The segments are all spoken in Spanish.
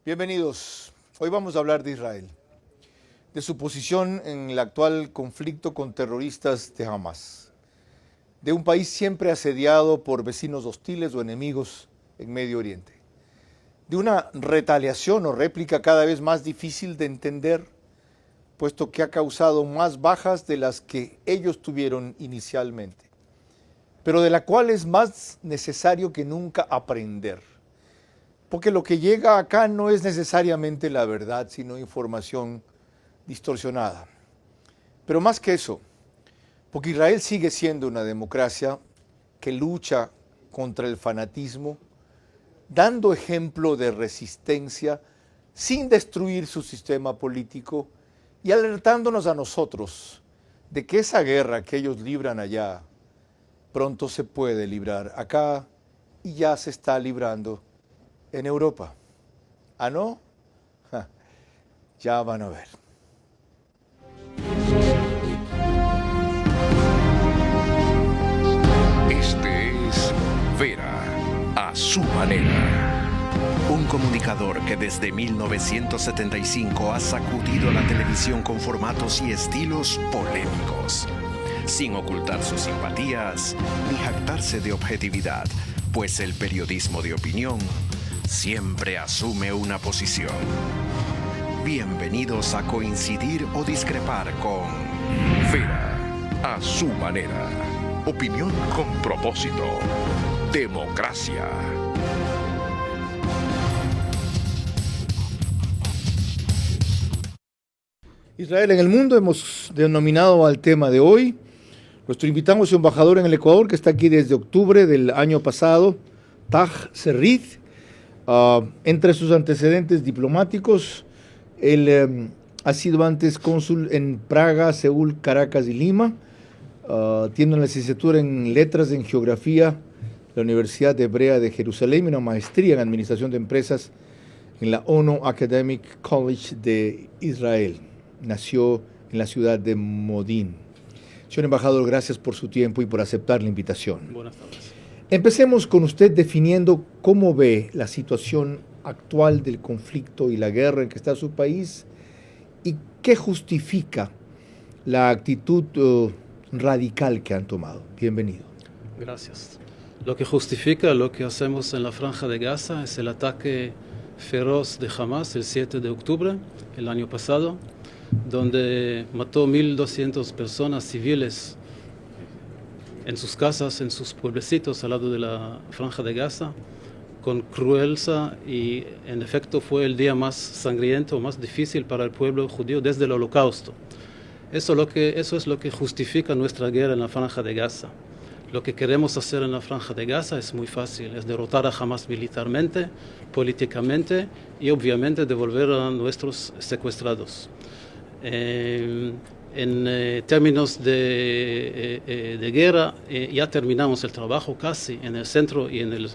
Bienvenidos. Hoy vamos a hablar de Israel, de su posición en el actual conflicto con terroristas de Hamas, de un país siempre asediado por vecinos hostiles o enemigos en Medio Oriente, de una retaliación o réplica cada vez más difícil de entender, puesto que ha causado más bajas de las que ellos tuvieron inicialmente, pero de la cual es más necesario que nunca aprender. Porque lo que llega acá no es necesariamente la verdad, sino información distorsionada. Pero más que eso, porque Israel sigue siendo una democracia que lucha contra el fanatismo, dando ejemplo de resistencia sin destruir su sistema político y alertándonos a nosotros de que esa guerra que ellos libran allá pronto se puede librar acá y ya se está librando en Europa. ¿Ah, no? Ja, ya van a ver. Este es Vera a su manera. Un comunicador que desde 1975 ha sacudido la televisión con formatos y estilos polémicos, sin ocultar sus simpatías ni jactarse de objetividad, pues el periodismo de opinión siempre asume una posición. Bienvenidos a coincidir o discrepar con Vera a su manera. Opinión con propósito. Democracia. Israel en el mundo hemos denominado al tema de hoy. Nuestro invitado es su embajador en el Ecuador, que está aquí desde octubre del año pasado, Taj Serrit. Entre sus antecedentes diplomáticos, él ha sido antes cónsul en Praga, Seúl, Caracas y Lima. Tiene una licenciatura en Letras en Geografía de la Universidad Hebrea de Jerusalén y una maestría en Administración de Empresas en la Ono Academic College de Israel. Nació en la ciudad de Modín. Señor embajador, gracias por su tiempo y por aceptar la invitación. Buenas tardes. Empecemos con usted definiendo cómo ve la situación actual del conflicto y la guerra en que está su país y qué justifica la actitud radical que han tomado. Bienvenido. Gracias. Lo que justifica lo que hacemos en la Franja de Gaza es el ataque feroz de Hamas el 7 de octubre, el año pasado, donde mató 1.200 personas civiles en sus casas, en sus pueblecitos al lado de la Franja de Gaza, con crueldad, y en efecto fue el día más sangriento, más difícil para el pueblo judío desde el Holocausto. Eso es lo que justifica nuestra guerra en la Franja de Gaza. Lo que queremos hacer en la Franja de Gaza es muy fácil, es derrotar a Hamas militarmente, políticamente y obviamente devolver a nuestros secuestrados. En términos de guerra, ya terminamos el trabajo casi en el centro y en el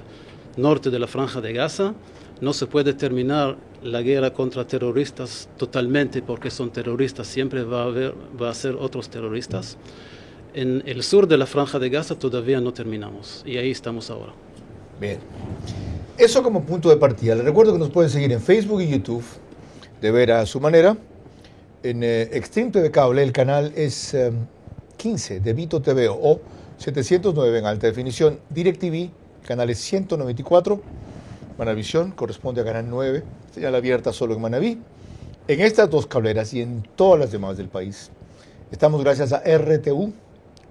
norte de la Franja de Gaza. No se puede terminar la guerra contra terroristas totalmente porque son terroristas, siempre va a ser otros terroristas. En el sur de la Franja de Gaza todavía no terminamos y ahí estamos ahora. Bien. Eso como punto de partida. Les recuerdo que nos pueden seguir en Facebook y YouTube de Vera a su manera. En Extreme TV Cable el canal es 15 de Vito TV o 709 en alta definición. DirecTV, canal es 194. Manavisión corresponde a canal 9, señal abierta solo en Manaví. En estas dos cableras y en todas las demás del país estamos gracias a RTU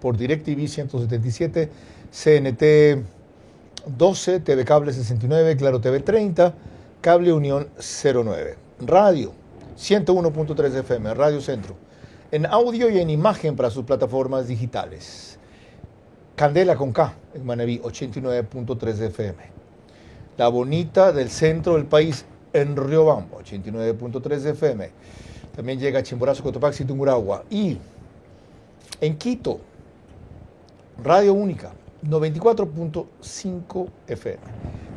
por DirecTV 177, CNT 12, TV Cable 69, Claro TV 30, Cable Unión 09. Radio 101.3 FM, Radio Centro. En audio y en imagen para sus plataformas digitales. Candela con K en Manaví 89.3 FM. La Bonita del centro del país en Riobamba 89.3 FM. También llega a Chimborazo, Cotopaxi, Tungurahua. Y en Quito, Radio Única 94.5 FM.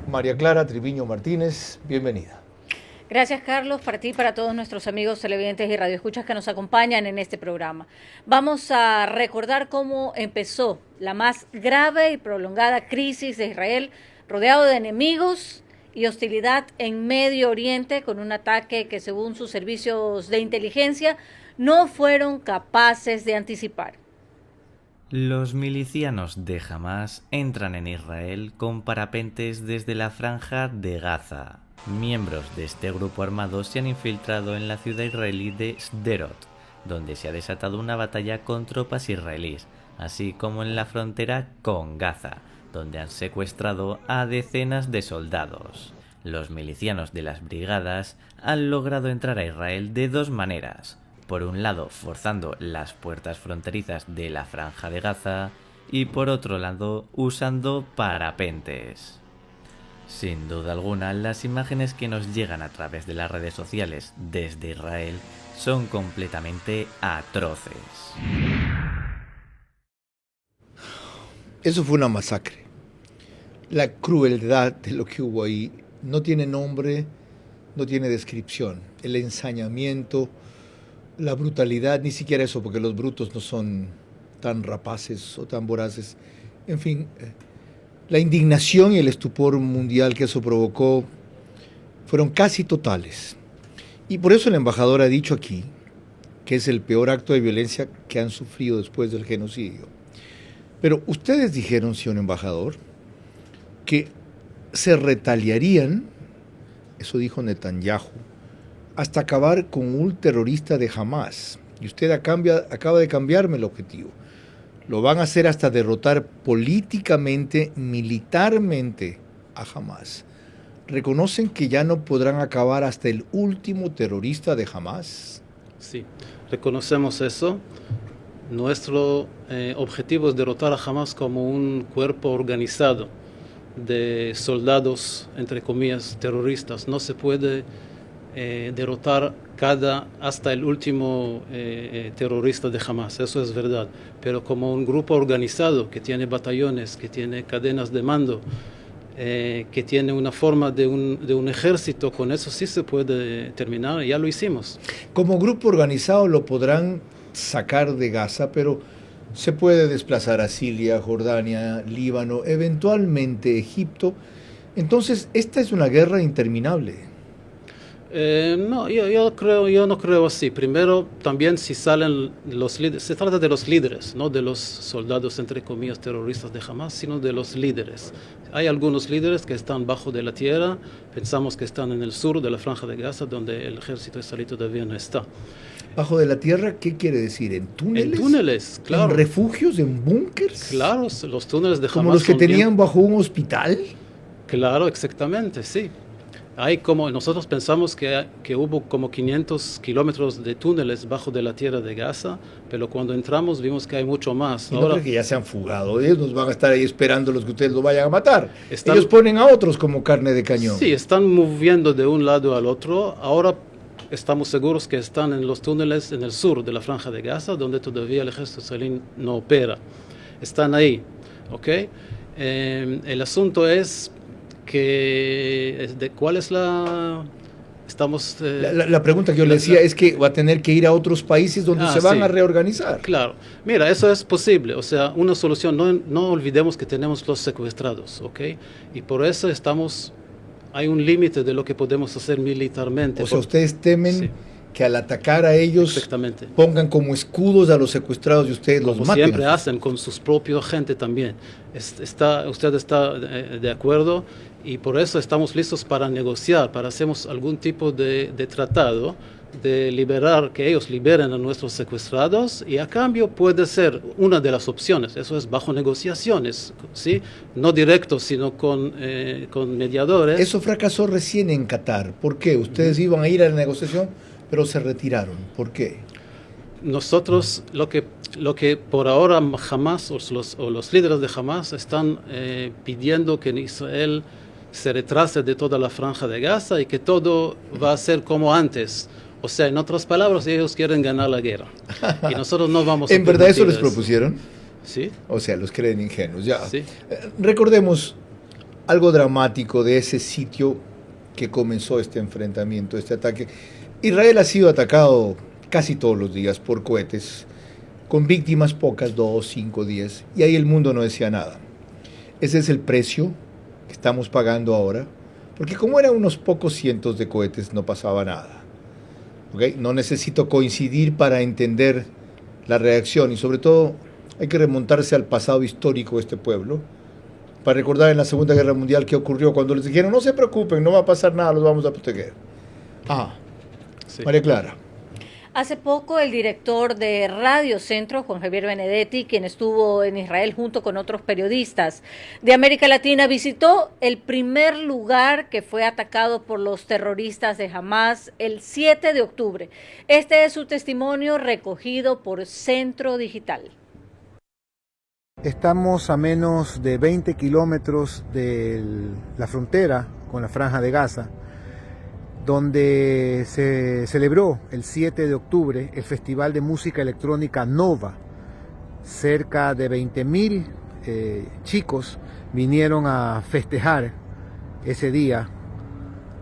María Clara Triviño Martínez, bienvenida. Gracias, Carlos, para ti y para todos nuestros amigos televidentes y radioescuchas que nos acompañan en este programa. Vamos a recordar cómo empezó la más grave y prolongada crisis de Israel, rodeado de enemigos y hostilidad en Medio Oriente con un ataque que, según sus servicios de inteligencia, no fueron capaces de anticipar. Los milicianos de Hamás entran en Israel con parapentes desde la franja de Gaza. Miembros de este grupo armado se han infiltrado en la ciudad israelí de Sderot, donde se ha desatado una batalla con tropas israelíes, así como en la frontera con Gaza, donde han secuestrado a decenas de soldados. Los milicianos de las brigadas han logrado entrar a Israel de dos maneras. Por un lado, forzando las puertas fronterizas de la franja de Gaza y por otro lado, usando parapentes. Sin duda alguna, las imágenes que nos llegan a través de las redes sociales desde Israel son completamente atroces. Eso fue una masacre. La crueldad de lo que hubo ahí no tiene nombre, no tiene descripción. El ensañamiento, la brutalidad, ni siquiera eso, porque los brutos no son tan rapaces o tan voraces. En fin, la indignación y el estupor mundial que eso provocó fueron casi totales. Y por eso el embajador ha dicho aquí que es el peor acto de violencia que han sufrido después del genocidio. Pero ustedes dijeron, señor embajador, que se retaliarían, eso dijo Netanyahu, hasta acabar con un terrorista de Hamás. Y usted acaba de cambiarme el objetivo. Lo van a hacer hasta derrotar políticamente, militarmente a Hamás. ¿Reconocen que ya no podrán acabar hasta el último terrorista de Hamás? Sí, reconocemos eso. Nuestro objetivo es derrotar a Hamás como un cuerpo organizado de soldados, entre comillas, terroristas. No se puede derrotar hasta el último terrorista de Hamás, eso es verdad, pero como un grupo organizado que tiene batallones, que tiene cadenas de mando, que tiene una forma de un ejército, con eso sí se puede terminar, ya lo hicimos. Como grupo organizado lo podrán sacar de Gaza, pero se puede desplazar a Siria, Jordania, Líbano, eventualmente Egipto. Entonces, esta es una guerra interminable. No, yo no creo así. Primero, también si salen los líderes, se trata de los líderes, no de los soldados, entre comillas, terroristas de Hamás, sino de los líderes. Hay algunos líderes que están bajo de la tierra, pensamos que están en el sur de la franja de Gaza, donde el ejército israelí todavía no está. ¿Bajo de la tierra qué quiere decir? ¿En túneles? En túneles, claro. ¿En refugios, en búnkers? Claro, los túneles de Hamás. ¿Como los que tenían bajo un hospital? Claro, exactamente, sí. Nosotros pensamos que hubo como 500 kilómetros de túneles bajo de la tierra de Gaza, pero cuando entramos vimos que hay mucho más. ¿Y no creo que ya se han fugado? Ellos nos van a estar ahí esperando los que ustedes los vayan a matar. Ellos ponen a otros como carne de cañón. Sí, están moviendo de un lado al otro. Ahora estamos seguros que están en los túneles en el sur de la franja de Gaza, donde todavía el ejército israelí no opera. Están ahí, ¿ok? El asunto es ¿cuál es la...? Estamos... La pregunta que yo le decía es que va a tener que ir a otros países donde se van a reorganizar. Claro. Mira, eso es posible. O sea, una solución, no olvidemos que tenemos los secuestrados, ¿ok? Y por eso hay un límite de lo que podemos hacer militarmente. O sea, ustedes temen que al atacar a ellos pongan como escudos a los secuestrados y ustedes los maten. Como siempre hacen con sus propios gente también. Usted está de acuerdo y por eso estamos listos para negociar, para hacer algún tipo de tratado de que ellos liberen a nuestros secuestrados y a cambio puede ser una de las opciones, eso es bajo negociaciones, ¿sí? No directo, sino con mediadores. Eso fracasó recién en Qatar. ¿Por qué? Ustedes iban a ir a la negociación, pero se retiraron. ¿Por qué? Nosotros, lo que por ahora Hamás o los líderes de Hamás están pidiendo que en Israel se retrase de toda la franja de Gaza y que todo va a ser como antes. O sea, en otras palabras, ellos quieren ganar la guerra. Y nosotros no vamos a ¿En verdad eso les propusieron? Sí. O sea, los creen ingenuos. Ya. Sí. Recordemos algo dramático de ese sitio que comenzó este enfrentamiento, este ataque. Israel ha sido atacado casi todos los días por cohetes, con víctimas pocas, 2, 5, 10, y ahí el mundo no decía nada. Ese es el precio que estamos pagando ahora Porque como eran unos pocos cientos de cohetes, no pasaba nada. ¿Okay? No necesito coincidir para entender la reacción y sobre todo hay que remontarse al pasado histórico de este pueblo para recordar en la Segunda Guerra Mundial qué ocurrió cuando les dijeron no se preocupen, no va a pasar nada, los vamos a proteger. Sí. María Clara. Hace poco el director de Radio Centro, Juan Javier Benedetti, quien estuvo en Israel junto con otros periodistas de América Latina, visitó el primer lugar que fue atacado por los terroristas de Hamas el 7 de octubre. Este es su testimonio recogido por Centro Digital. Estamos a menos de 20 kilómetros de la frontera con la Franja de Gaza, donde se celebró el 7 de octubre el Festival de Música Electrónica Nova. Cerca de 20.000 chicos vinieron a festejar ese día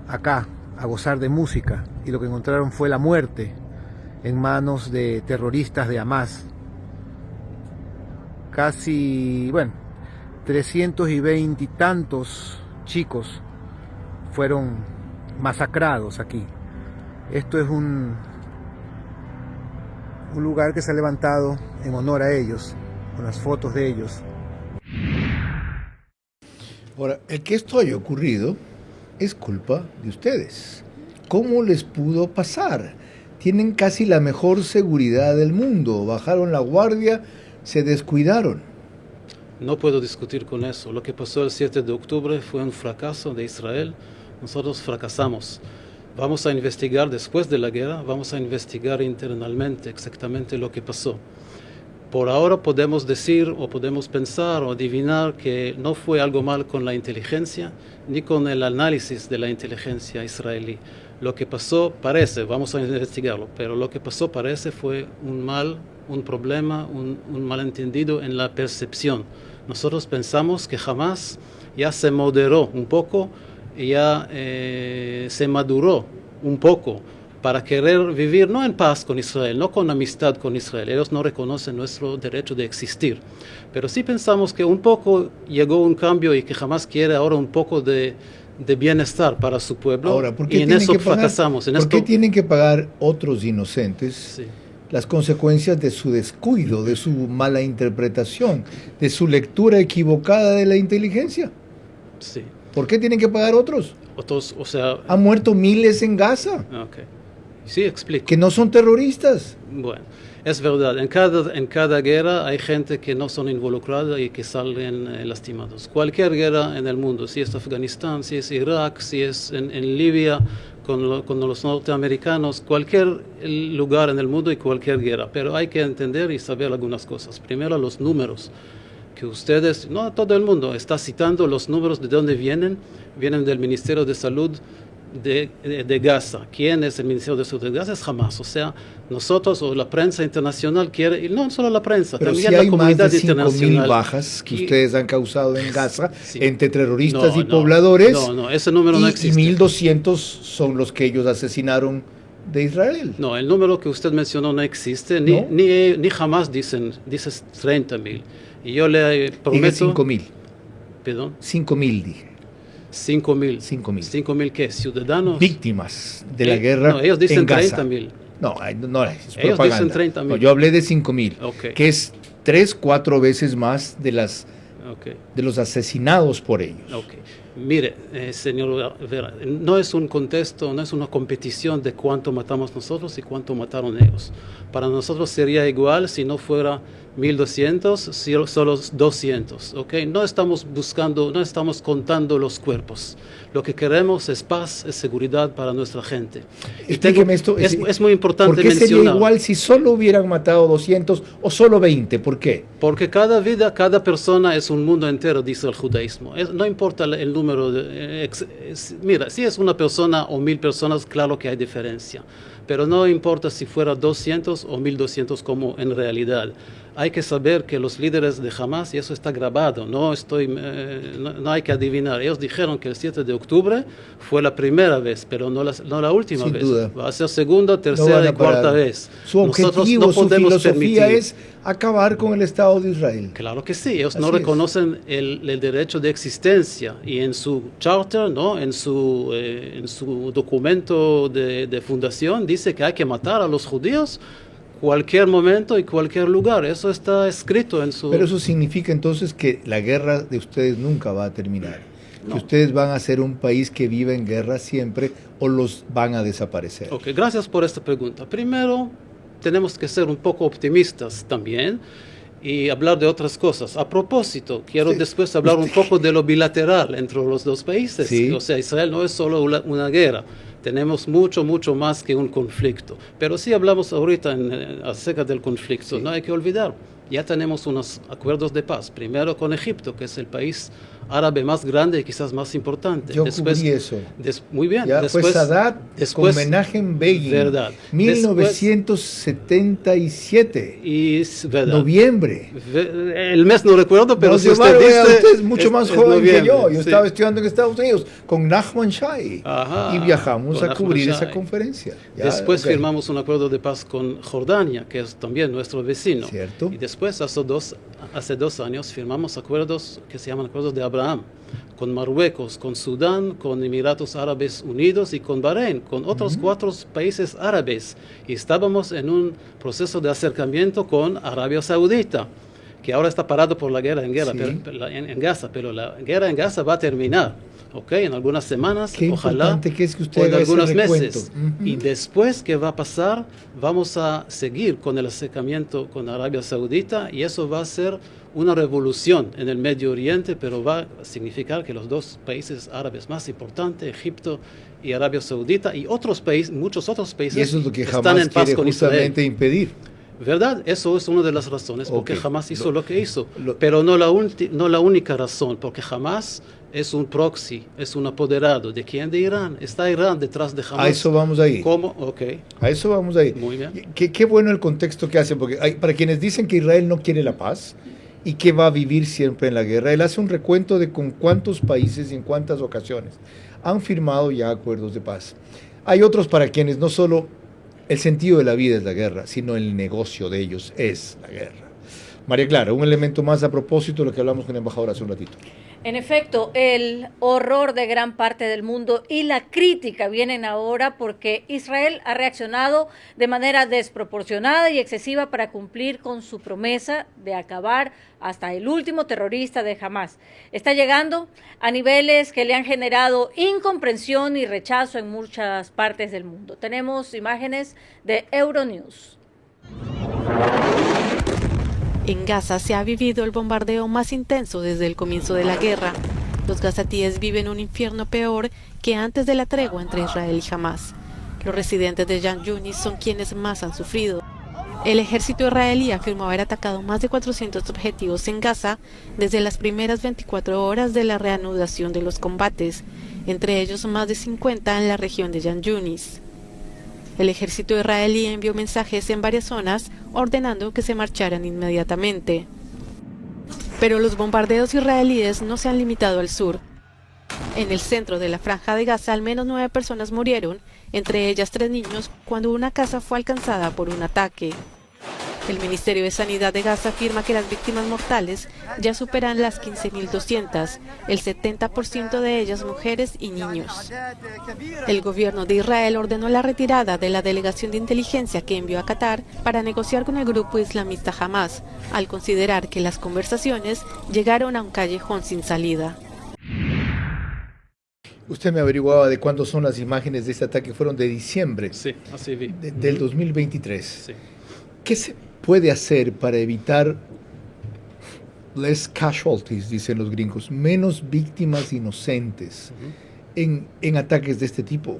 acá, a gozar de música, y lo que encontraron fue la muerte en manos de terroristas de Hamas. Casi, 320 y tantos chicos fueron masacrados aquí. Esto es un lugar que se ha levantado en honor a ellos, con las fotos de ellos. Ahora, el que esto haya ocurrido es culpa de ustedes. ¿Cómo les pudo pasar? Tienen casi la mejor seguridad del mundo, bajaron la guardia, se descuidaron. No puedo discutir con eso. Lo que pasó el 7 de octubre fue un fracaso de Israel. Nosotros fracasamos. Vamos a investigar después de la guerra, vamos a investigar internamente exactamente lo que pasó. Por ahora podemos decir o podemos pensar o adivinar que no fue algo mal con la inteligencia ni con el análisis de la inteligencia israelí. Lo que pasó parece, vamos a investigarlo, pero lo que pasó parece fue un problema, un malentendido en la percepción. Nosotros pensamos que jamás ya se moderó un poco, ya se maduró un poco para querer vivir no en paz con Israel, no con amistad con Israel. Ellos no reconocen nuestro derecho de existir. Pero sí pensamos que un poco llegó un cambio y que jamás quiere ahora un poco de bienestar para su pueblo. Ahora, ¿por qué y en eso fracasamos. ¿Por qué tienen que pagar otros inocentes Sí. las consecuencias de su descuido, de su mala interpretación, de su lectura equivocada de la inteligencia? Sí. ¿Por qué tienen que pagar otros? Otros, o sea, Han muerto miles en Gaza, okay. Sí, explico. que no son terroristas. Bueno, es verdad, en cada guerra hay gente que no son involucrada y que salen lastimados. Cualquier guerra en el mundo, si es Afganistán, si es Irak, si es en Libia, con los norteamericanos, cualquier lugar en el mundo y cualquier guerra. Pero hay que entender y saber algunas cosas. Primero, los números. Que ustedes, no todo el mundo, está citando los números de dónde vienen del Ministerio de Salud de Gaza. ¿Quién es el Ministerio de Salud de Gaza? Es Hamas. O sea, nosotros o la prensa internacional quiere, y no solo la prensa, Pero también si la hay más comunidad de 5.000 internacional. bajas que ustedes han causado en Gaza, Sí. entre terroristas No, y no, pobladores, No, ese número no y existe. 1.200 son los que ellos asesinaron de Israel. No, el número que usted mencionó no existe, ¿No? ni jamás dice 30.000. Y yo le Dije prometo... 5.000. Perdón, 5.000 dije. 5.000. 5.000. 5.000 ¿qué? ¿Ciudadanos? Víctimas de la guerra No, ellos dicen en Gaza. 30.000. No, es Ellos propaganda. dicen 30.000. No, yo hablé de 5.000, Ok. que es 3-4 veces más de los asesinados por ellos. Ok. Mire, señor Vera, no es un contexto, no es una competición de cuánto matamos nosotros y cuánto mataron ellos. Para nosotros sería igual si no fuera 1.200, si solo 200. ¿Ok? No estamos buscando, no estamos contando los cuerpos. Lo que queremos es paz, es seguridad para nuestra gente. Y Explíqueme esto. es muy importante ¿Por qué sería mencionar. igual si solo hubieran matado 200 o solo 20? ¿Por qué? Porque cada vida, cada persona es un mundo entero, dice el judaísmo. No importa el número. Mira, si es una persona o 1.000 personas, claro que hay diferencia. Pero no importa si fuera 200 o 1.200 como en realidad. hay que saber que los líderes de Hamas, y eso está grabado, no hay que adivinar, ellos dijeron que el 7 de octubre fue la primera vez, pero no la última Sin vez. duda. Va a ser segunda, No tercera van a y cuarta parar. vez. Su Nosotros objetivo, no su podemos filosofía permitir. es acabar con el Estado de Israel. Claro que sí, ellos Así no es. reconocen el derecho de existencia y en su charter, ¿no? en su documento de fundación dice que hay que matar a los judíos cualquier momento y cualquier lugar. Eso está escrito en su... Pero eso significa entonces que la guerra de ustedes nunca va a terminar. No. Que ustedes van a ser un país que vive en guerra siempre o los van a desaparecer. Ok, gracias por esta pregunta. Primero, tenemos que ser un poco optimistas también y hablar de otras cosas. A propósito, quiero Sí. después hablar un poco de lo bilateral entre los dos países. Sí. O sea, Israel no es solo una guerra. Tenemos mucho más que un conflicto. Pero sí hablamos ahorita acerca del conflicto. Sí. No hay que olvidar, ya tenemos unos acuerdos de paz. Primero con Egipto, que es el país árabe más grande y quizás más importante. Yo cubrí eso. Muy bien. Ya fue Sadat con Menachem Begin. Verdad. 1977. Verdad. Noviembre. El mes no recuerdo, pero Nos si usted llevaron, dice... usted es mucho más joven que yo. Yo sí. estaba estudiando en Estados Unidos con Nachman Shai. Ajá, Y viajamos con a cubrir Nachman esa Shai. conferencia. Ya, Después ok. firmamos un acuerdo de paz con Jordania, que es también nuestro vecino. Cierto. Y después, hace dos años, firmamos acuerdos que se llaman acuerdos de Abraham, con Marruecos, con Sudán, con Emiratos Árabes Unidos y con Bahrein, con otros 4 países árabes. Y estábamos en un proceso de acercamiento con Arabia Saudita, que ahora está parado por la guerra en Sí. en Gaza, pero la guerra en Gaza va a terminar. ¿Ok? En algunas semanas, Qué ojalá, importante que es que usted o en haga ese algunos recuento. meses. Ujú. Y después, ¿qué va a pasar? Vamos a seguir con el acercamiento con Arabia Saudita y eso va a ser una revolución en el Medio Oriente, pero va a significar que los dos países árabes más importantes, Egipto y Arabia Saudita, y otros países, muchos otros países, Y eso es lo que están jamás en paz quiere con Israel. justamente impedir. ¿Verdad? Eso es una de las razones porque Ok. Hamas hizo lo que hizo. lo- Pero no la única razón, porque Hamas es un proxy, es un apoderado. ¿De quién? De Irán. Está Irán detrás de Hamas. A eso vamos a ir. ¿Cómo? Ok. A eso vamos a ir. Muy bien. Qué bueno el contexto que hacen, porque para quienes dicen que Israel no quiere la paz y que va a vivir siempre en la guerra, él hace un recuento de con cuántos países y en cuántas ocasiones han firmado ya acuerdos de paz. Hay otros para quienes no solo el sentido de la vida es la guerra, sino el negocio de ellos es la guerra. María Clara, un elemento más a propósito de lo que hablamos con el embajador hace un ratito. En efecto, el horror de gran parte del mundo y la crítica vienen ahora porque Israel ha reaccionado de manera desproporcionada y excesiva para cumplir con su promesa de acabar hasta el último terrorista de Hamas. Está llegando a niveles que le han generado incomprensión y rechazo en muchas partes del mundo. Tenemos imágenes de Euronews. En Gaza se ha vivido el bombardeo más intenso desde el comienzo de la guerra. Los gazatíes viven un infierno peor que antes de la tregua entre Israel y Hamas. Los residentes de Khan Yunis son quienes más han sufrido. El ejército israelí afirmó haber atacado más de 400 objetivos en Gaza desde las primeras 24 horas de la reanudación de los combates, entre ellos más de 50 en la región de Khan Yunis. El ejército israelí envió mensajes en varias zonas ordenando que se marcharan inmediatamente. Pero los bombardeos israelíes no se han limitado al sur. En el centro de la Franja de Gaza, al menos 9 personas murieron, entre ellas 3 niños, cuando una casa fue alcanzada por un ataque. El Ministerio de Sanidad de Gaza afirma que las víctimas mortales ya superan las 15.200, el 70% de ellas mujeres y niños. El gobierno de Israel ordenó la retirada de la delegación de inteligencia que envió a Qatar para negociar con el grupo islamista Hamas, al considerar que las conversaciones llegaron a un callejón sin salida. Usted me averiguaba de cuándo son las imágenes de este ataque, fueron de diciembre Sí, así vi. del 2023. Sí. ¿Qué se puede hacer para evitar less casualties, dicen los gringos, menos víctimas inocentes en ataques de este tipo?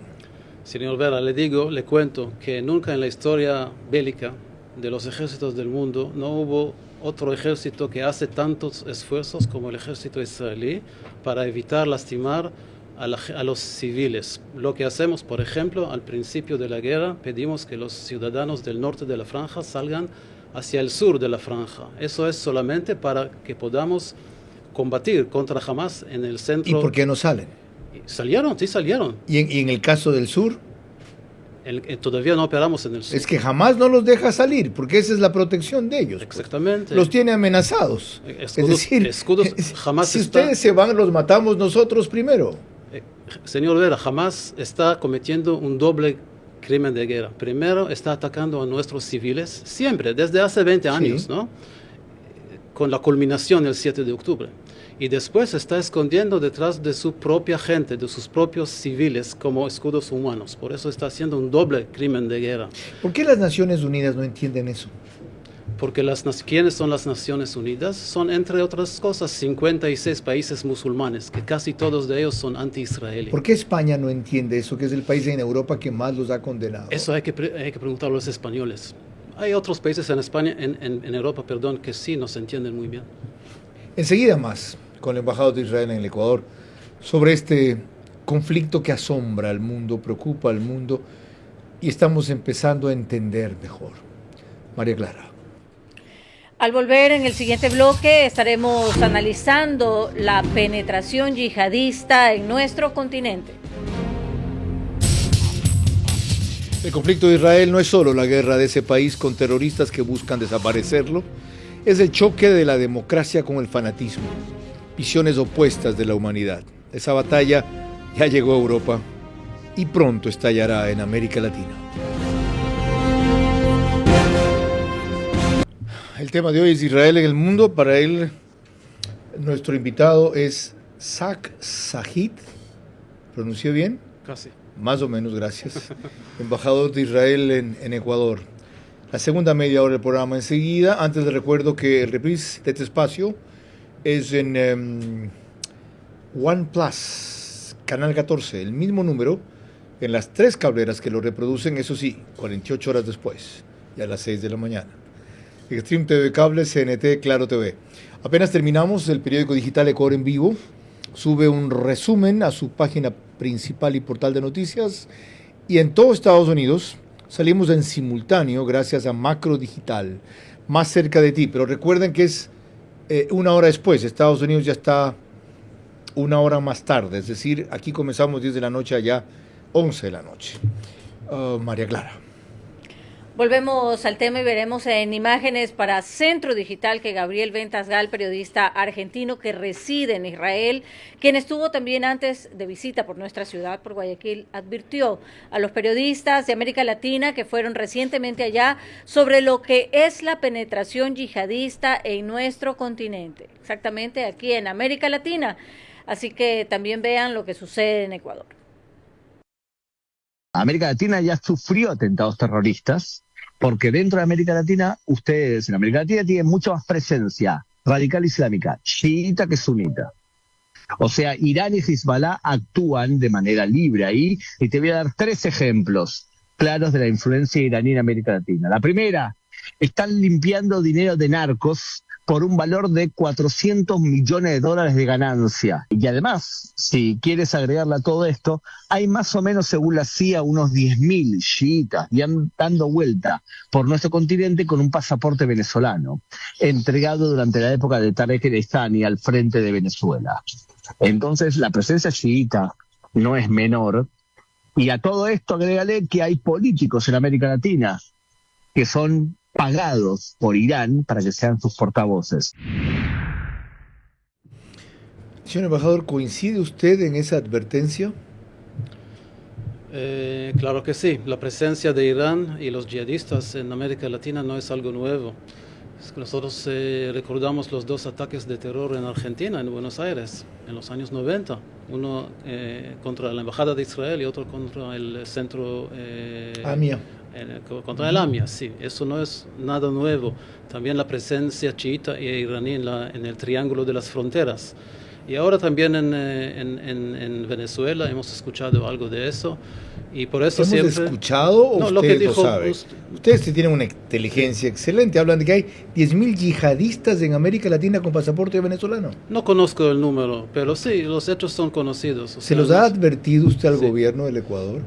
Señor Vera, le cuento que nunca en la historia bélica de los ejércitos del mundo no hubo otro ejército que hace tantos esfuerzos como el ejército israelí para evitar lastimar a los civiles. Lo que hacemos, por ejemplo, al principio de la guerra, pedimos que los ciudadanos del norte de la franja salgan hacia el sur de la franja. Eso es solamente para que podamos combatir contra Hamas en el centro. ¿Y por qué no salen? Salieron, sí salieron. ¿Y en el caso del sur? Todavía no operamos en el sur. Es que jamás no los deja salir, porque esa es la protección de ellos. Exactamente. Pues. Los tiene amenazados. Escudos, es decir, Hamas si ustedes se van, los matamos nosotros primero. Señor Vera, Hamas está cometiendo un doble crimen de guerra. Primero, está atacando a nuestros civiles, siempre, desde hace 20 años, ¿no? Con la culminación el 7 de octubre. Y después está escondiendo detrás de su propia gente, de sus propios civiles, como escudos humanos. Por eso está haciendo un doble crimen de guerra. ¿Por qué las Naciones Unidas no entienden eso? Porque ¿quiénes son las Naciones Unidas? Son, entre otras cosas, 56 países musulmanes, que casi todos de ellos son anti-israelíes. ¿Por qué España no entiende eso, que es el país en Europa que más los ha condenado? Eso hay que preguntarlo a los españoles. Hay otros países en España, en Europa, perdón, que sí nos entienden muy bien. Enseguida más, con el embajador de Israel en el Ecuador, sobre este conflicto que asombra al mundo, preocupa al mundo, y estamos empezando a entender mejor. María Clara. Al volver en el siguiente bloque estaremos analizando la penetración yihadista en nuestro continente. El conflicto de Israel no es solo la guerra de ese país con terroristas que buscan desaparecerlo, es el choque de la democracia con el fanatismo, visiones opuestas de la humanidad. Esa batalla ya llegó a Europa y pronto estallará en América Latina. El tema de hoy es Israel en el mundo. Para él, nuestro invitado es Zach Sahid. ¿Pronuncié bien? Casi. Más o menos, gracias. Embajador de Israel en Ecuador. La segunda media hora del programa enseguida. Antes les recuerdo que el reprise de este espacio es en OnePlus, Canal 14, el mismo número, en las 3 cableras que lo reproducen, eso sí, 48 horas después, y a las 6 de la mañana. Extreme TV Cable, CNT, Claro TV. Apenas terminamos, el periódico digital Ecuador en Vivo sube un resumen a su página principal y portal de noticias, y en todo Estados Unidos salimos en simultáneo gracias a Macro Digital, más cerca de ti. Pero recuerden que es una hora después. Estados Unidos ya está una hora más tarde, es decir, aquí comenzamos 10 de la noche, allá 11 de la noche. María Clara. Volvemos al tema y veremos en imágenes para Centro Digital que Gabriel Ventasgal, periodista argentino que reside en Israel, quien estuvo también antes de visita por nuestra ciudad, por Guayaquil, advirtió a los periodistas de América Latina que fueron recientemente allá sobre lo que es la penetración yihadista en nuestro continente, exactamente aquí en América Latina. Así que también vean lo que sucede en Ecuador. América Latina ya sufrió atentados terroristas, porque dentro de América Latina, ustedes en América Latina tienen mucha más presencia radical islámica, chiita que sunita. O sea, Irán y Hezbollah actúan de manera libre ahí, y te voy a dar 3 ejemplos claros de la influencia iraní en América Latina. La primera, están limpiando dinero de narcos por un valor de $400 millones de ganancia. Y además, si quieres agregarle a todo esto, hay más o menos, según la CIA, unos 10.000 chiitas dando vuelta por nuestro continente con un pasaporte venezolano, entregado durante la época de Tarek El Aistani al frente de Venezuela. Entonces, la presencia chiita no es menor. Y a todo esto agrégale que hay políticos en América Latina que son pagados por Irán para que sean sus portavoces. Señor embajador, ¿coincide usted en esa advertencia? Claro que sí. La presencia de Irán y los yihadistas en América Latina no es algo nuevo. Nosotros recordamos los 2 ataques de terror en Argentina, en Buenos Aires, en los años 90. Uno contra la Embajada de Israel y otro contra el centro... AMIA. Contra el AMIA, sí. Eso no es nada nuevo. También la presencia chiita e iraní en el Triángulo de las Fronteras. Y ahora también en Venezuela hemos escuchado algo de eso. Y por eso ¿Hemos escuchado o no, usted lo sabe? Ustedes tienen una inteligencia excelente. Hablan de que hay 10.000 yihadistas en América Latina con pasaporte venezolano. No conozco el número, pero sí, los hechos son conocidos. ¿Se los ha advertido usted al gobierno del Ecuador?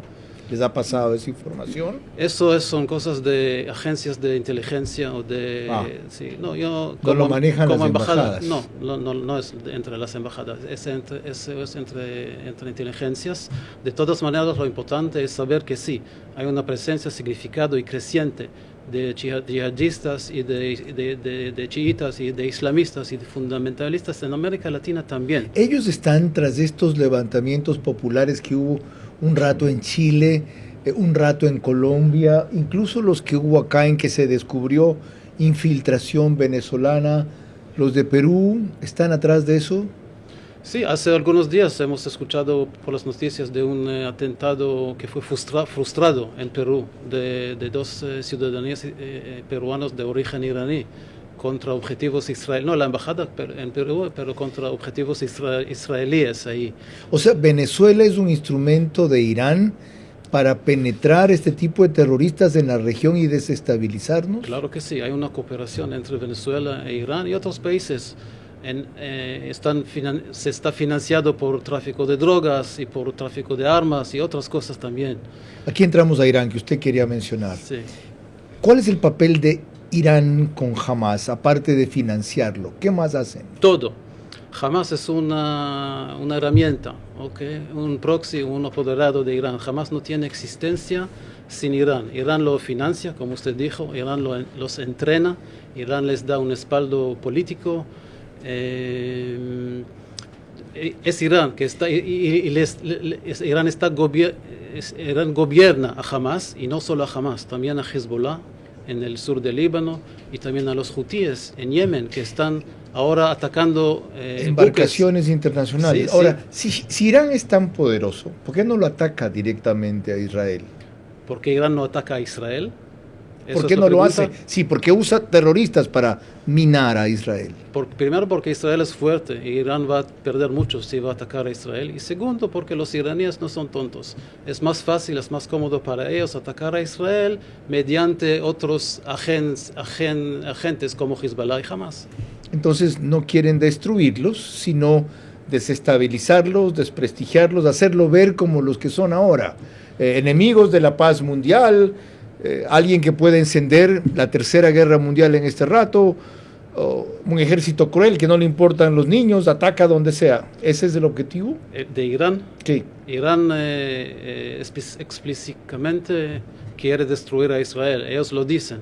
¿Les ha pasado esa información? Eso son cosas de agencias de inteligencia o de... Sí, no, yo no lo manejan como las embajada, embajadas. No es entre las embajadas, es entre inteligencias. De todas maneras, lo importante es saber que sí, hay una presencia significada y creciente de yihadistas y de chiitas y de islamistas y de fundamentalistas en América Latina también. Ellos están tras estos levantamientos populares que hubo un rato en Chile, un rato en Colombia, incluso los que hubo acá en que se descubrió infiltración venezolana. ¿Los de Perú están atrás de eso? Sí, hace algunos días hemos escuchado por las noticias de un atentado que fue frustrado en Perú de dos ciudadanías peruanos de origen iraní contra objetivos israelíes, no la embajada en Perú, pero contra objetivos israelíes ahí. O sea, Venezuela es un instrumento de Irán para penetrar este tipo de terroristas en la región y desestabilizarnos. Claro que sí, hay una cooperación entre Venezuela e Irán y otros países. Se está financiado por tráfico de drogas y por tráfico de armas y otras cosas también. Aquí entramos a Irán, que usted quería mencionar. Sí. ¿Cuál es el papel de Irán con Hamas, aparte de financiarlo? ¿Qué más hacen? Todo. Hamas es una herramienta, ¿okay? Un proxy, un apoderado de Irán. Hamas no tiene existencia sin Irán. Irán lo financia, como usted dijo, Irán los entrena, Irán les da un respaldo político. Es Irán que está Irán gobierna a Hamas, y no solo a Hamas, también a Hezbollah en el sur del Líbano y también a los hutíes en Yemen, que están ahora atacando embarcaciones buques internacionales. Sí, ahora, sí. Si Irán es tan poderoso, ¿por qué no lo ataca directamente a Israel? ¿Por qué Irán no ataca a Israel? ¿Por qué no lo hace? Sí, porque usa terroristas para minar a Israel. Primero porque Israel es fuerte y Irán va a perder mucho si va a atacar a Israel. Y segundo porque los iraníes no son tontos. Es más fácil, es más cómodo para ellos atacar a Israel mediante otros agentes como Hezbollah y Hamas. Entonces no quieren destruirlos, sino desestabilizarlos, desprestigiarlos, hacerlo ver como los que son ahora. Enemigos de la paz mundial, alguien que puede encender la tercera guerra mundial en este rato, un ejército cruel que no le importan los niños, ataca donde sea. ¿Ese es el objetivo? ¿De Irán? Sí. Irán explícitamente quiere destruir a Israel, ellos lo dicen.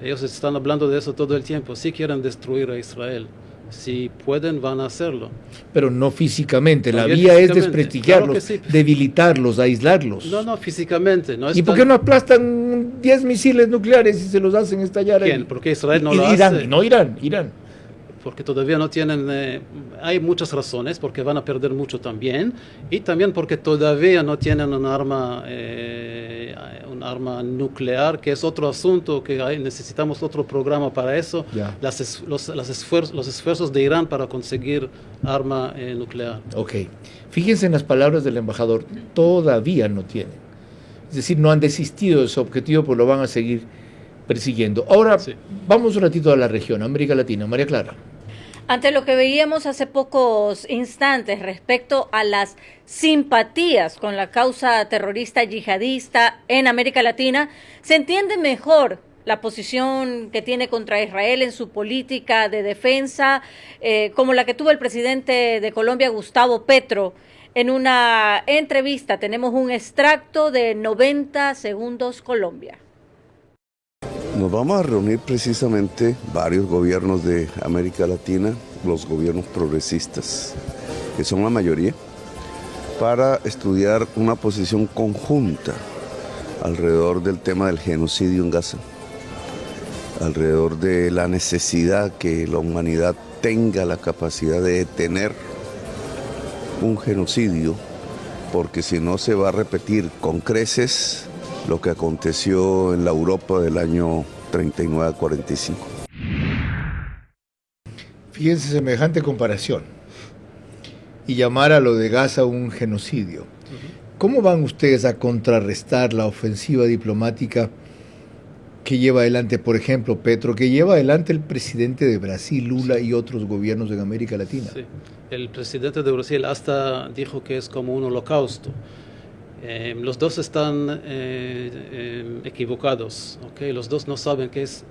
Ellos están hablando de eso todo el tiempo, sí quieren destruir a Israel. Si pueden, van a hacerlo. Pero no físicamente, también la vía físicamente. Es desprestigiarlos, Claro sí. Debilitarlos, aislarlos. No, físicamente. No ¿Y por qué no aplastan 10 misiles nucleares y se los hacen estallar ahí? ¿Quién? Porque Israel no lo Irán, hace. No Irán. Porque todavía no tienen... hay muchas razones, porque van a perder mucho también, y también porque todavía no tienen un arma nuclear, que es otro asunto, que necesitamos otro programa para eso. Los esfuerzos de Irán para conseguir arma nuclear. Ok. Fíjense en las palabras del embajador, todavía no tienen. Es decir, no han desistido de su objetivo, pues lo van a seguir persiguiendo. Ahora, sí. Vamos un ratito a la región, América Latina. María Clara. Ante lo que veíamos hace pocos instantes respecto a las simpatías con la causa terrorista yihadista en América Latina, se entiende mejor la posición que tiene contra Israel en su política de defensa, como la que tuvo el presidente de Colombia, Gustavo Petro. En una entrevista tenemos un extracto de 90 segundos Colombia. Nos vamos a reunir precisamente varios gobiernos de América Latina, los gobiernos progresistas, que son la mayoría, para estudiar una posición conjunta alrededor del tema del genocidio en Gaza, alrededor de la necesidad que la humanidad tenga la capacidad de detener un genocidio, porque si no se va a repetir con creces lo que aconteció en la Europa del año 39-45. Fíjense semejante comparación y llamar a lo de Gaza un genocidio. ¿Cómo van ustedes a contrarrestar la ofensiva diplomática que lleva adelante, por ejemplo, Petro, que lleva adelante el presidente de Brasil, Lula, y otros gobiernos en América Latina? Sí. El presidente de Brasil hasta dijo que es como un holocausto. Los dos están equivocados, ¿okay? Los dos no saben qué es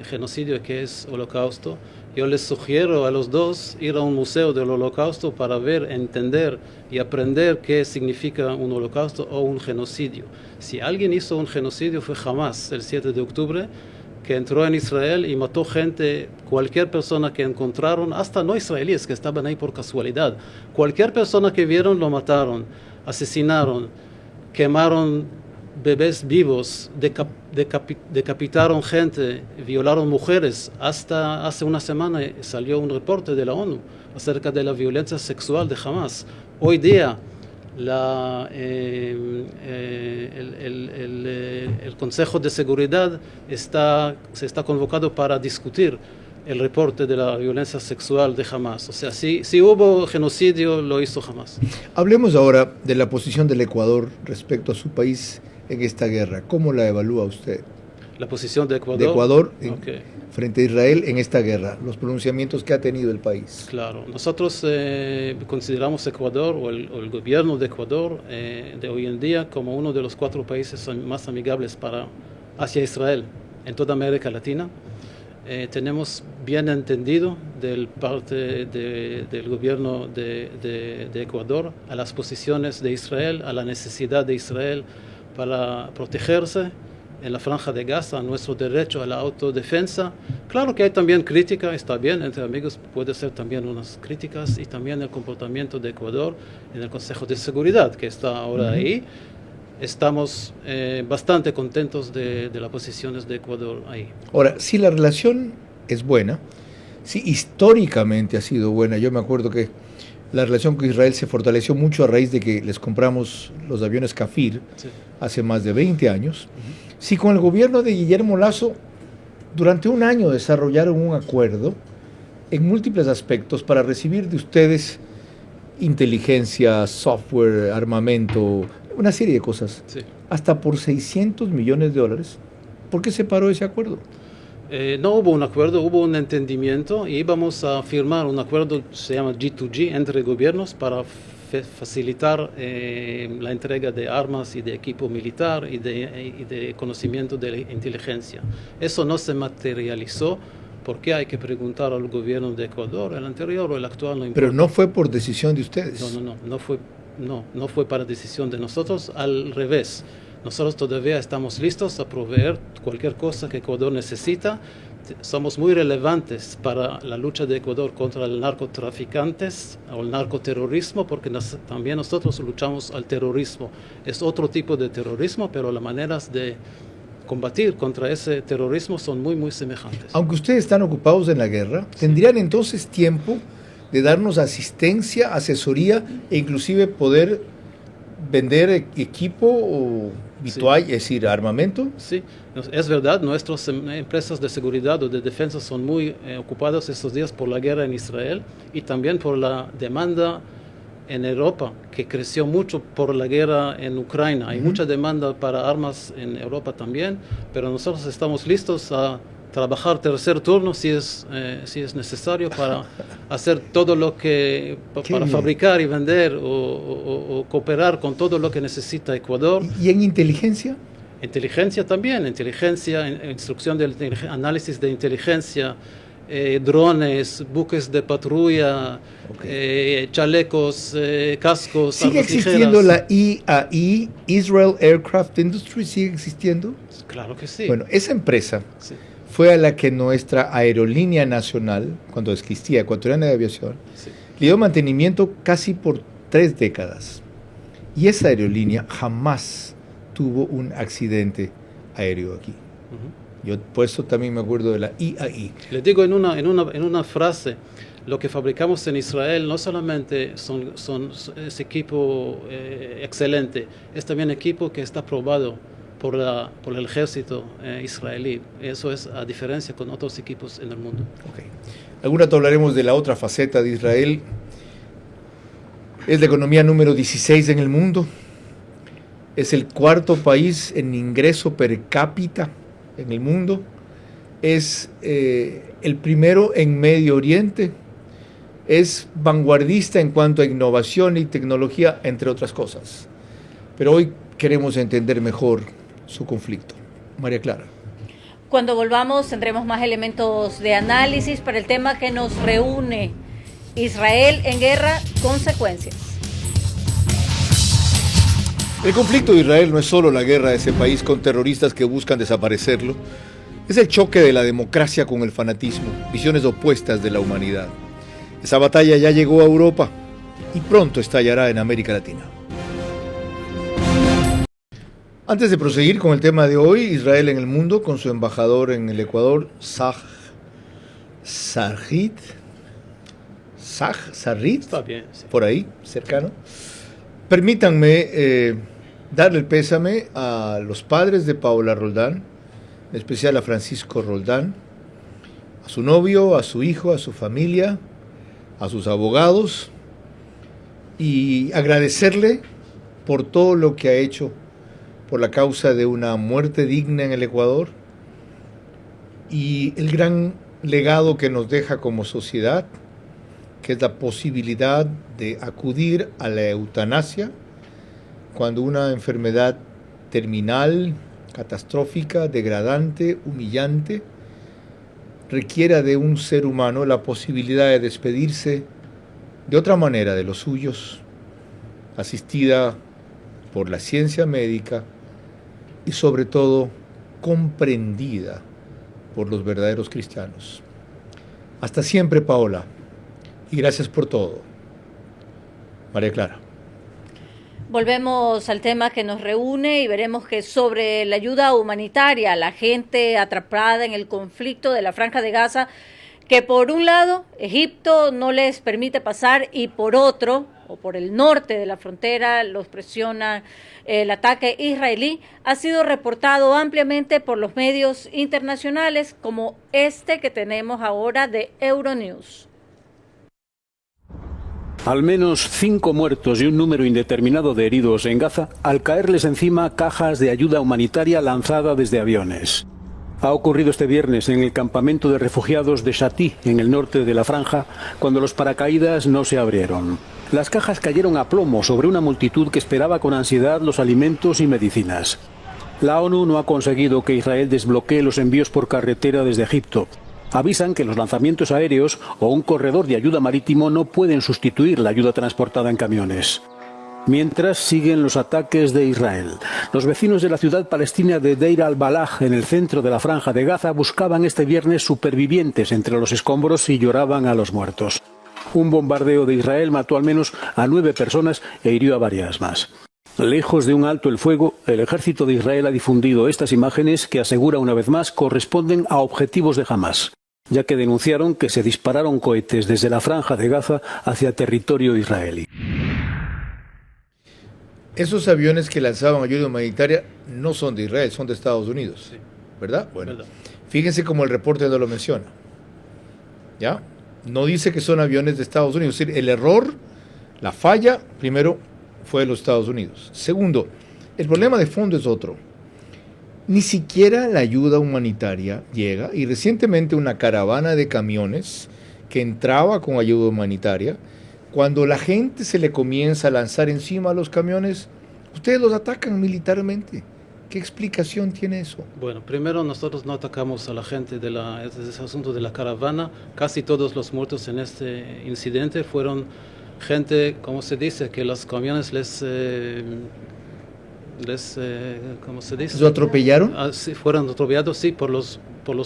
genocidio y qué es holocausto. Yo les sugiero a los dos ir a un museo del holocausto para ver, entender y aprender qué significa un holocausto o un genocidio. Si alguien hizo un genocidio fue Hamas, el 7 de octubre, que entró en Israel y mató gente, cualquier persona que encontraron, hasta no israelíes que estaban ahí por casualidad. Cualquier persona que vieron lo mataron, asesinaron, quemaron bebés vivos, decapitaron gente, violaron mujeres. Hasta hace una semana salió un reporte de la ONU acerca de la violencia sexual de Hamas. Hoy día el Consejo de Seguridad se está convocado para discutir el reporte de la violencia sexual de Hamas. O sea, si hubo genocidio, lo hizo Hamas. Hablemos ahora de la posición del Ecuador respecto a su país en esta guerra. ¿Cómo la evalúa usted? La posición de Ecuador. De Ecuador frente a Israel en esta guerra, los pronunciamientos que ha tenido el país. Claro, nosotros consideramos Ecuador o el gobierno de Ecuador de hoy en día como uno de los 4 países más amigables hacia Israel en toda América Latina. Tenemos bien entendido del parte del gobierno de Ecuador a las posiciones de Israel, a la necesidad de Israel para protegerse en la Franja de Gaza, a nuestro derecho a la autodefensa. Claro que hay también crítica, está bien, entre amigos puede ser también unas críticas, y también el comportamiento de Ecuador en el Consejo de Seguridad, que está ahora ahí. Estamos bastante contentos de las posiciones de Ecuador ahí. Ahora, si la relación es buena, si históricamente ha sido buena, yo me acuerdo que la relación con Israel se fortaleció mucho a raíz de que les compramos los aviones Kafir hace más de 20 años. Si con el gobierno de Guillermo Lasso durante un año desarrollaron un acuerdo en múltiples aspectos para recibir de ustedes inteligencia, software, armamento, una serie de cosas, hasta por $600 millones, ¿por qué se paró ese acuerdo? No hubo un acuerdo, hubo un entendimiento y íbamos a firmar un acuerdo, se llama G2G, entre gobiernos para facilitar la entrega de armas y de equipo militar y de conocimiento de la inteligencia. Eso no se materializó porque hay que preguntar al gobierno de Ecuador, el anterior o el actual, no importa. Pero no fue por decisión de ustedes. No fue para decisión de nosotros, al revés. Nosotros todavía estamos listos a proveer cualquier cosa que Ecuador necesita. Somos muy relevantes para la lucha de Ecuador contra el narcotraficantes o el narcoterrorismo, porque también nosotros luchamos al terrorismo. Es otro tipo de terrorismo, pero las maneras de combatir contra ese terrorismo son muy, muy semejantes. Aunque ustedes están ocupados en la guerra, ¿tendrían entonces tiempo de darnos asistencia, asesoría e inclusive poder vender equipo o vitual, es decir, armamento? Sí, es verdad, nuestras empresas de seguridad o de defensa son muy ocupadas estos días por la guerra en Israel y también por la demanda en Europa, que creció mucho por la guerra en Ucrania. Hay mucha demanda para armas en Europa también, pero nosotros estamos listos a trabajar tercer turno si es necesario para hacer todo lo que, para fabricar y vender o cooperar con todo lo que necesita Ecuador. ¿Y en inteligencia? Inteligencia también, instrucción de análisis de inteligencia, drones, buques de patrulla, chalecos, cascos. ¿Sigue existiendo la IAI, Israel Aircraft Industry? ¿Sigue existiendo? Claro que sí. Bueno, esa empresa fue a la que nuestra aerolínea nacional, cuando existía, Ecuatoriana de Aviación, le dio mantenimiento casi por 3 décadas. Y esa aerolínea jamás tuvo un accidente aéreo aquí. Yo por eso también me acuerdo de la IAI. Les digo en una frase, lo que fabricamos en Israel no solamente es equipo excelente, es también equipo que está aprobado por el ejército israelí. Eso es a diferencia con otros equipos en el mundo. Algún rato hablaremos de la otra faceta de Israel. Es la economía número 16 en el mundo. Es el 4º país en ingreso per cápita en el mundo. Es el primero en Medio Oriente. Es vanguardista en cuanto a innovación y tecnología, entre otras cosas. pero hoy queremos entender mejor su conflicto. María Clara. Cuando volvamos tendremos más elementos de análisis para el tema que nos reúne. Israel en guerra, consecuencias. El conflicto de Israel no es solo la guerra de ese país con terroristas que buscan desaparecerlo, es el choque de la democracia con el fanatismo, visiones opuestas de la humanidad. Esa batalla ya llegó a Europa y pronto estallará en América Latina. Antes de proseguir con el tema de hoy, Israel en el mundo, con su embajador en el Ecuador, Sarrit, Está bien, sí. por ahí, cercano. Permítanme darle el pésame a los padres de Paola Roldán, en especial a Francisco Roldán, a su novio, a su hijo, a su familia, a sus abogados, y agradecerle por todo lo que ha hecho por la causa de una muerte digna en el Ecuador y el gran legado que nos deja como sociedad, que es la posibilidad de acudir a la eutanasia cuando una enfermedad terminal, catastrófica, degradante, humillante, requiera de un ser humano la posibilidad de despedirse de otra manera de los suyos, asistida por la ciencia médica y sobre todo comprendida por los verdaderos cristianos. Hasta siempre, Paola, y gracias por todo. María Clara. Volvemos al tema que nos reúne y veremos que sobre la ayuda humanitaria, la gente atrapada en el conflicto de la Franja de Gaza, que por un lado Egipto no les permite pasar y por otro, o por el norte de la frontera, los presiona el ataque israelí, ha sido reportado ampliamente por los medios internacionales como este que tenemos ahora de Euronews. Al menos 5 muertos y un número indeterminado de heridos en Gaza al caerles encima cajas de ayuda humanitaria lanzada desde aviones. Ha ocurrido este viernes en el campamento de refugiados de Shati, en el norte de la franja, cuando los paracaídas no se abrieron. Las cajas cayeron a plomo sobre una multitud que esperaba con ansiedad los alimentos y medicinas. La ONU no ha conseguido que Israel desbloquee los envíos por carretera desde Egipto. Avisan que los lanzamientos aéreos o un corredor de ayuda marítimo no pueden sustituir la ayuda transportada en camiones. Mientras siguen los ataques de Israel. Los vecinos de la ciudad palestina de Deir al-Balah, en el centro de la Franja de Gaza, buscaban este viernes supervivientes entre los escombros y lloraban a los muertos. Un bombardeo de Israel mató al menos a 9 personas e hirió a varias más. Lejos de un alto el fuego, el ejército de Israel ha difundido estas imágenes que asegura una vez más corresponden a objetivos de Hamás, ya que denunciaron que se dispararon cohetes desde la Franja de Gaza hacia territorio israelí. Esos aviones que lanzaban ayuda humanitaria no son de Israel, son de Estados Unidos, sí. ¿Verdad? Bueno, ¿verdad? Fíjense cómo el reporte no lo menciona. ¿Ya? No dice que son aviones de Estados Unidos. Es decir, el error, la falla, primero, fue de los Estados Unidos. Segundo, el problema de fondo es otro. Ni siquiera la ayuda humanitaria llega, y recientemente una caravana de camiones que entraba con ayuda humanitaria, cuando la gente se le comienza a lanzar encima a los camiones, ustedes los atacan militarmente. ¿Qué explicación tiene eso? Bueno, primero nosotros no atacamos a la gente de ese asunto de la caravana. Casi todos los muertos en este incidente fueron gente, como se dice, que los camiones ¿cómo se dice? ¿Lo atropellaron? Sí, fueron atropellados, sí, por los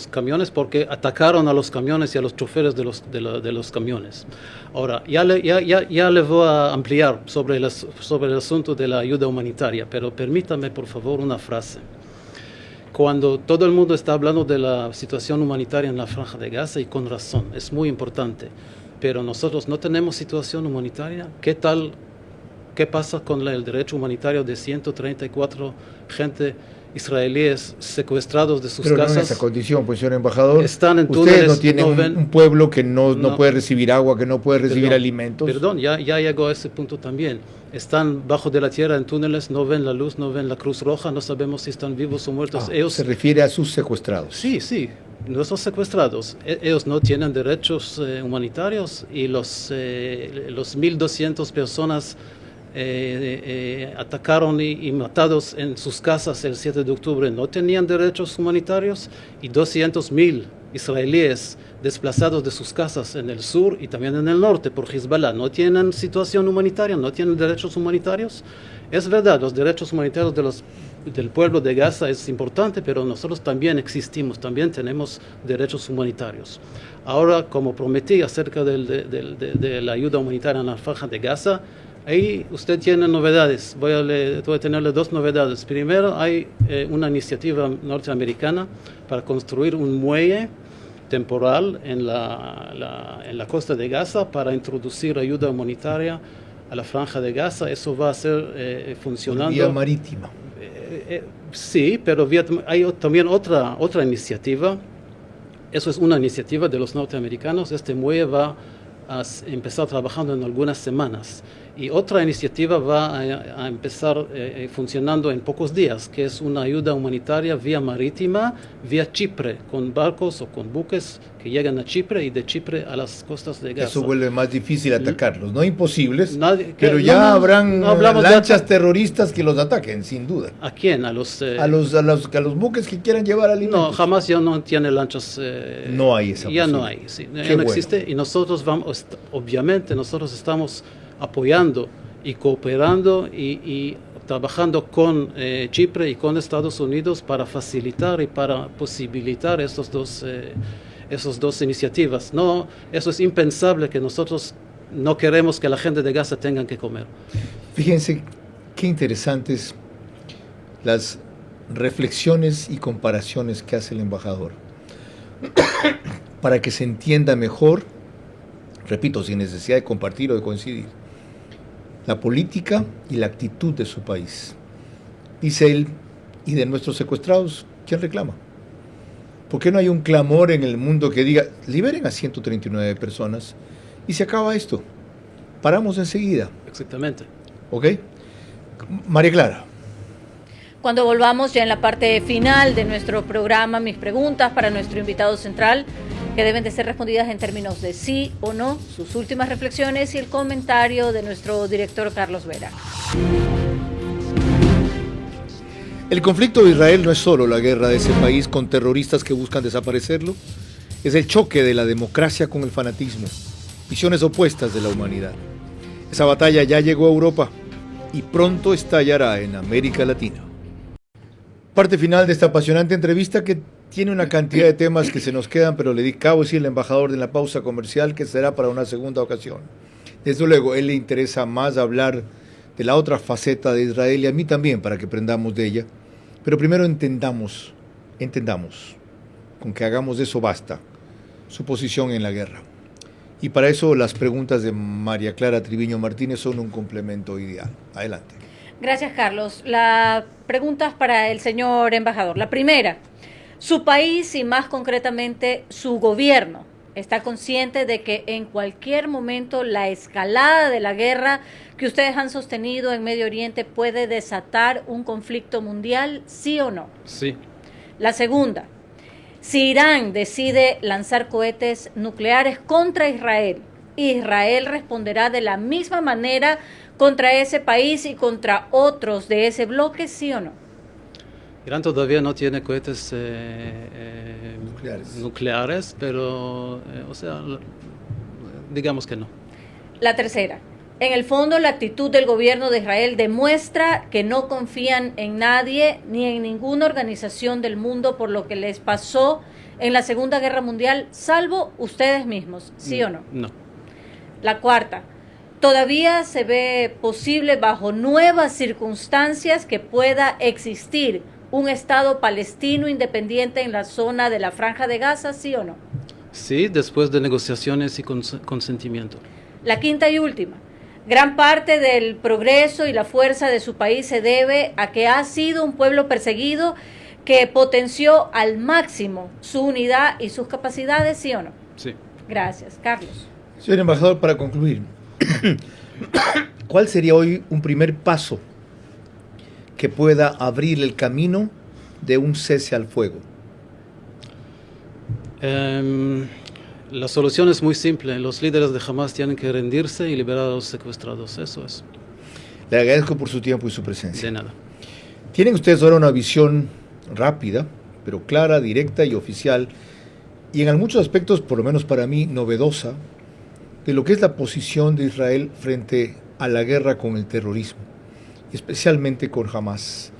camiones, porque atacaron a los camiones y a los choferes de los camiones. Ahora, ya le voy a ampliar sobre el asunto de la ayuda humanitaria, pero permítame, por favor, una frase. Cuando todo el mundo está hablando de la situación humanitaria en la Franja de Gaza, y con razón, es muy importante, pero nosotros no tenemos situación humanitaria. ¿Qué pasa con el derecho humanitario de 134 gente israelíes secuestrados de sus casas? Pero no en esa condición, pues, señor embajador. Están en túneles. Ustedes no tienen no un pueblo que no puede recibir agua, que no puede recibir alimentos. Perdón, ya llegó a ese punto también. Están bajo de la tierra en túneles, no ven la luz, no ven la Cruz Roja, no sabemos si están vivos o muertos. Se refiere a sus secuestrados. Sí, nuestros secuestrados. Ellos no tienen derechos humanitarios, y los 1.200 personas atacaron y matados en sus casas el 7 de octubre no tenían derechos humanitarios, y 200.000 israelíes desplazados de sus casas en el sur y también en el norte por Hezbollah no tienen situación humanitaria, no tienen derechos humanitarios. Es verdad, los derechos humanitarios del pueblo de Gaza es importante, pero nosotros también existimos, también tenemos derechos humanitarios. Ahora, como prometí acerca de la ayuda humanitaria en la franja de Gaza, ahí usted tiene novedades. Voy a tenerle dos novedades. Primero, hay una iniciativa norteamericana para construir un muelle temporal en la costa de Gaza para introducir ayuda humanitaria a la franja de Gaza. Eso va a ser funcionando. Vía marítima. Sí, pero hay también otra iniciativa. Eso es una iniciativa de los norteamericanos. Este muelle va a empezar trabajando en algunas semanas. Y otra iniciativa va a empezar funcionando en pocos días, que es una ayuda humanitaria vía marítima, vía Chipre, con barcos o con buques que llegan a Chipre y de Chipre a las costas de Gaza. Eso vuelve más difícil atacarlos, no imposibles, pero no, ya habrán lanchas terroristas que los ataquen, sin duda. ¿A quién? A los buques que quieran llevar alimentos. No, jamás ya no tiene lanchas. No hay esa ya posibilidad. no hay, sí, ya no existe, y nosotros obviamente nosotros estamos apoyando y cooperando y trabajando con Chipre y con Estados Unidos para facilitar y para posibilitar esas dos iniciativas. No, eso es impensable, que nosotros no queremos que la gente de Gaza tengan que comer. Fíjense qué interesantes las reflexiones y comparaciones que hace el embajador para que se entienda mejor, repito, sin necesidad de compartir o de coincidir, la política y la actitud de su país. Dice él, y de nuestros secuestrados, ¿quién reclama? ¿Por qué no hay un clamor en el mundo que diga, liberen a 139 personas y se acaba esto? Paramos enseguida. Exactamente. ¿Ok? María Clara. Cuando volvamos ya en la parte final de nuestro programa, mis preguntas para nuestro invitado central, que deben de ser respondidas en términos de sí o no, sus últimas reflexiones y el comentario de nuestro director Carlos Vera. El conflicto de Israel no es solo la guerra de ese país con terroristas que buscan desaparecerlo, es el choque de la democracia con el fanatismo, visiones opuestas de la humanidad. Esa batalla ya llegó a Europa y pronto estallará en América Latina. Parte final de esta apasionante entrevista que tiene una cantidad de temas que se nos quedan, pero le acabo de decir al embajador de la pausa comercial que será para una segunda ocasión. Desde luego, a él le interesa más hablar de la otra faceta de Israel y a mí también, para que aprendamos de ella. Pero primero entendamos, con que hagamos de eso basta, su posición en la guerra. Y para eso las preguntas de María Clara Triviño Martínez son un complemento ideal. Adelante. Gracias, Carlos. Las preguntas para el señor embajador. La primera, su país y más concretamente su gobierno está consciente de que en cualquier momento la escalada de la guerra que ustedes han sostenido en Medio Oriente puede desatar un conflicto mundial, ¿sí o no? Sí. La segunda, si Irán decide lanzar cohetes nucleares contra Israel, ¿Israel responderá de la misma manera contra ese país y contra otros de ese bloque, sí o no? Irán todavía no tiene cohetes nucleares, pero, digamos que no. La tercera, en el fondo la actitud del gobierno de Israel demuestra que no confían en nadie ni en ninguna organización del mundo por lo que les pasó en la Segunda Guerra Mundial, salvo ustedes mismos, ¿sí o no? No. La cuarta, ¿todavía se ve posible bajo nuevas circunstancias que pueda existir un Estado palestino independiente en la zona de la Franja de Gaza, sí o no? Sí, después de negociaciones y consentimiento. La quinta y última, gran parte del progreso y la fuerza de su país se debe a que ha sido un pueblo perseguido que potenció al máximo su unidad y sus capacidades, ¿sí o no? Sí. Gracias. Carlos. Señor embajador, para concluir, ¿cuál sería hoy un primer paso que pueda abrir el camino de un cese al fuego? La solución es muy simple. Los líderes de Hamas tienen que rendirse y liberar a los secuestrados. Eso es. Le agradezco por su tiempo y su presencia. De nada. Tienen ustedes ahora una visión rápida, pero clara, directa y oficial, y en muchos aspectos, por lo menos para mí, novedosa, de lo que es la posición de Israel frente a la guerra con el terrorismo, especialmente con Hamas,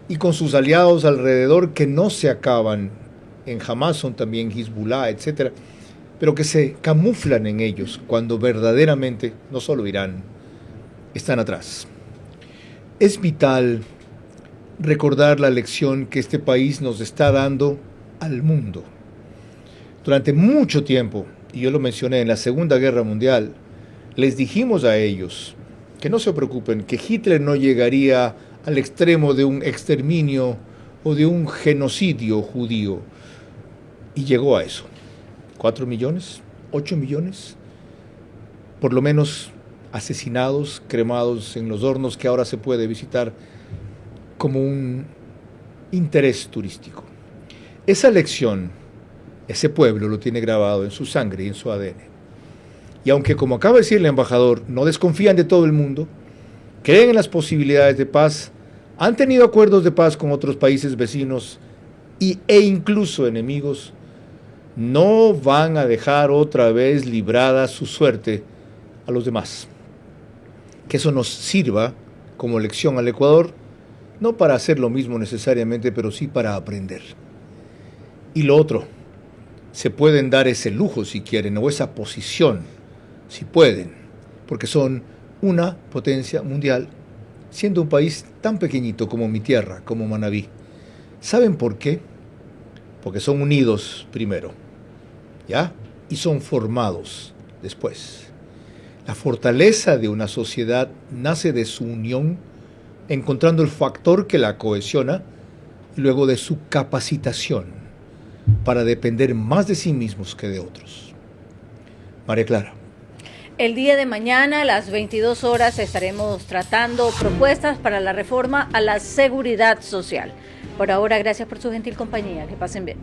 y con sus aliados alrededor que no se acaban en Hamas, son también Hezbollah, etc., pero que se camuflan en ellos cuando verdaderamente, no solo Irán, están atrás. Es vital recordar la lección que este país nos está dando al mundo. Durante mucho tiempo, y yo lo mencioné en la Segunda Guerra Mundial, les dijimos a ellos que no se preocupen, que Hitler no llegaría al extremo de un exterminio o de un genocidio judío. Y llegó a eso. 4 millones, 8 millones, por lo menos asesinados, cremados en los hornos que ahora se puede visitar como un interés turístico. Esa lección, ese pueblo lo tiene grabado en su sangre y en su ADN. Y aunque, como acaba de decir el embajador, no desconfían de todo el mundo, creen en las posibilidades de paz, han tenido acuerdos de paz con otros países vecinos e incluso enemigos, no van a dejar otra vez librada su suerte a los demás. Que eso nos sirva como lección al Ecuador, no para hacer lo mismo necesariamente, pero sí para aprender. Y lo otro, se pueden dar ese lujo si quieren, o esa posición, si pueden, porque son una potencia mundial, siendo un país tan pequeñito como mi tierra, como Manabí. ¿Saben por qué? Porque son unidos primero, ¿ya? Y son formados después. La fortaleza de una sociedad nace de su unión, encontrando el factor que la cohesiona, y luego de su capacitación para depender más de sí mismos que de otros. María Clara. El día de mañana a las 22 horas estaremos tratando propuestas para la reforma a la seguridad social. Por ahora, gracias por su gentil compañía. Que pasen bien.